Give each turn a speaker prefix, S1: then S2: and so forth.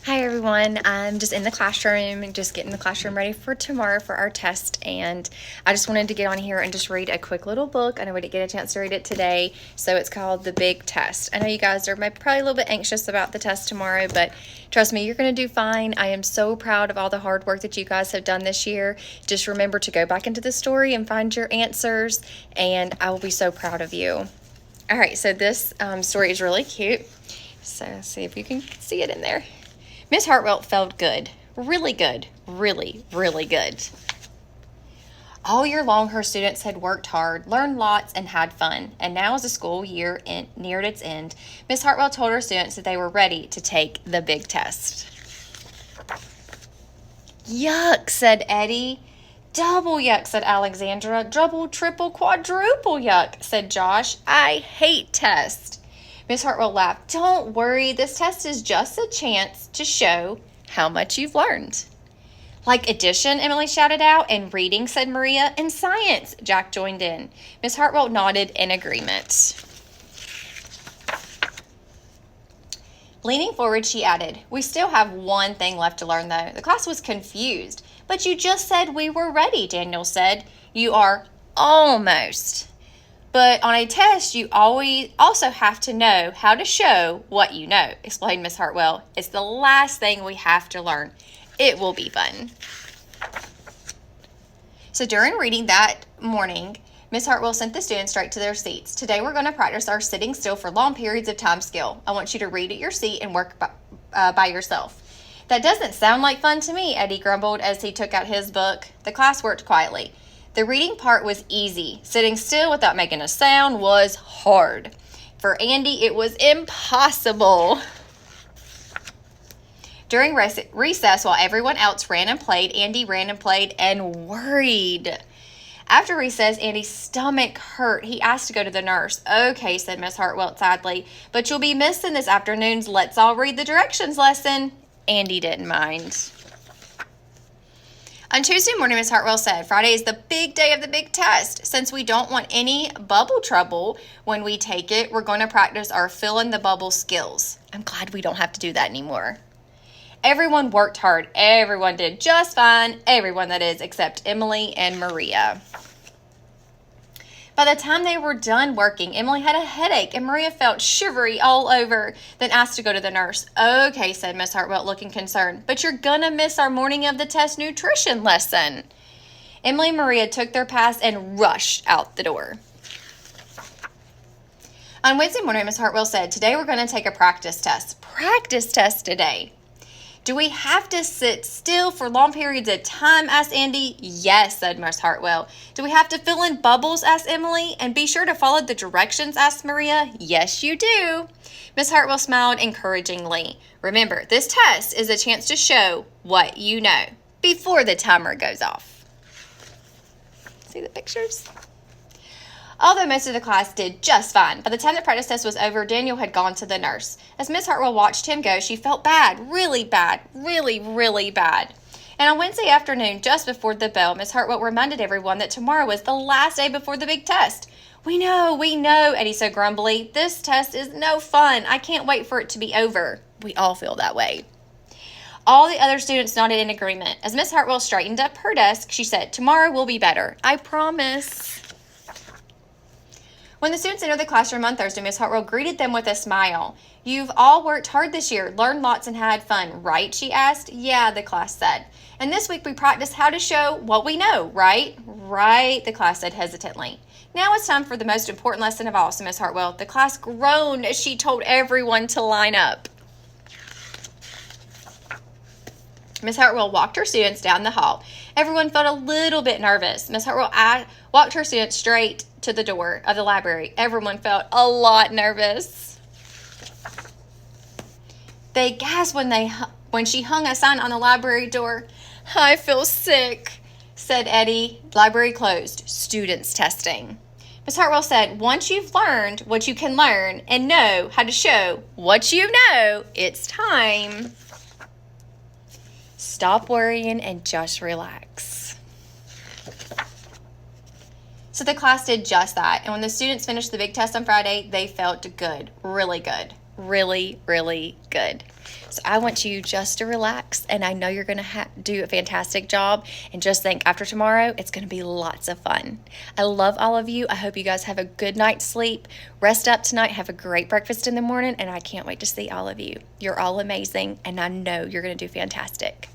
S1: Hi everyone, I'm just in the classroom, just getting the classroom ready for tomorrow for our test, and I just wanted to get on here and just read a quick little book. I know we didn't get a chance to read it today, so it's called The Big Test. I know you guys are probably a little bit anxious about the test tomorrow, but trust me, you're going to do fine. I am so proud of all the hard work that you guys have done this year. Just remember to go back into the story and find your answers, and I will be so proud of you. All right, so this story is really cute, so see if you can see it in there. Miss Hartwell felt good, really, really good. All year long, her students had worked hard, learned lots, and had fun. And now, as the school year neared its end, Miss Hartwell told her students that they were ready to take the big test. Yuck, said Eddie. Double yuck, said Alexandra. Double, triple, quadruple yuck, said Josh. I hate tests. Miss Hartwell laughed. Don't worry, this test is just a chance to show how much you've learned. Like addition, Emily shouted out, and reading, said Maria, and science, Jack joined in. Miss Hartwell nodded in agreement. Leaning forward, she added, we still have one thing left to learn, though. The class was confused. But you just said we were ready, Daniel said. You are almost. But on a test, you always also have to know how to show what you know, explained Miss Hartwell. It's the last thing we have to learn. It will be fun. So during reading that morning, Miss Hartwell sent the students straight to their seats. Today we're going to practice our sitting still for long periods of time skill. I want you to read at your seat and work by yourself. That doesn't sound like fun to me, Eddie grumbled as he took out his book. The class worked quietly. The reading part was easy. Sitting still without making a sound was hard. For Andy, it was impossible. During recess, while everyone else ran and played, Andy ran and played and worried. After recess, Andy's stomach hurt. He asked to go to the nurse. Okay, said Miss Hartwell sadly, but you'll be missing this afternoon's Let's All Read the Directions lesson. Andy didn't mind. On Tuesday morning, Miss Hartwell said, Friday is the big day of the big test. Since we don't want any bubble trouble when we take it, we're going to practice our fill-in-the-bubble skills. I'm glad we don't have to do that anymore. Everyone worked hard. Everyone did just fine. Everyone, that is, except Emily and Maria. By the time they were done working, Emily had a headache and Maria felt shivery all over, then asked to go to the nurse. Okay, said Miss Hartwell, looking concerned, but you're gonna miss our morning of the test nutrition lesson. Emily and Maria took their pass and rushed out the door. On Wednesday morning, Miss Hartwell said, today we're gonna take a practice test. Practice test today. Do we have to sit still for long periods of time, asked Andy. Yes, said Miss Hartwell. Do we have to fill in bubbles, asked Emily. And be sure to follow the directions, asked Maria. Yes, you do. Miss Hartwell smiled encouragingly. Remember, this test is a chance to show what you know before the timer goes off. See the pictures? Although most of the class did just fine, by the time the practice test was over, Daniel had gone to the nurse. As Miss Hartwell watched him go, she felt bad, really, really bad. And on Wednesday afternoon, just before the bell, Miss Hartwell reminded everyone that tomorrow was the last day before the big test. We know, Eddie said grumbly. This test is no fun. I can't wait for it to be over. We all feel that way. All the other students nodded in agreement. As Miss Hartwell straightened up her desk, she said, tomorrow will be better. I promise. When the students entered the classroom on Thursday, Miss Hartwell greeted them with a smile. You've all worked hard this year, learned lots and had fun, right? She asked. Yeah, the class said. And this week we practiced how to show what we know, right? Right, the class said hesitantly. Now it's time for the most important lesson of all, said Miss Hartwell. The class groaned as she told everyone to line up. Miss Hartwell walked her students down the hall. Everyone felt a little bit nervous. Miss Hartwell walked her students straight to the door of the library. Everyone felt a lot nervous. They gasped when she hung a sign on the library door. I feel sick, said Eddie. Library closed. Students testing. Miss Hartwell said, once you've learned what you can learn and know how to show what you know, it's time. Stop worrying and just relax. So the class did just that. And when the students finished the big test on Friday, they felt good, really good. really, really good. So I want you just to relax, and I know you're going to do a fantastic job, and just think after tomorrow, it's going to be lots of fun. I love all of you. I hope you guys have a good night's sleep. Rest up tonight, have a great breakfast in the morning, and I can't wait to see all of you. You're all amazing, and I know you're going to do fantastic.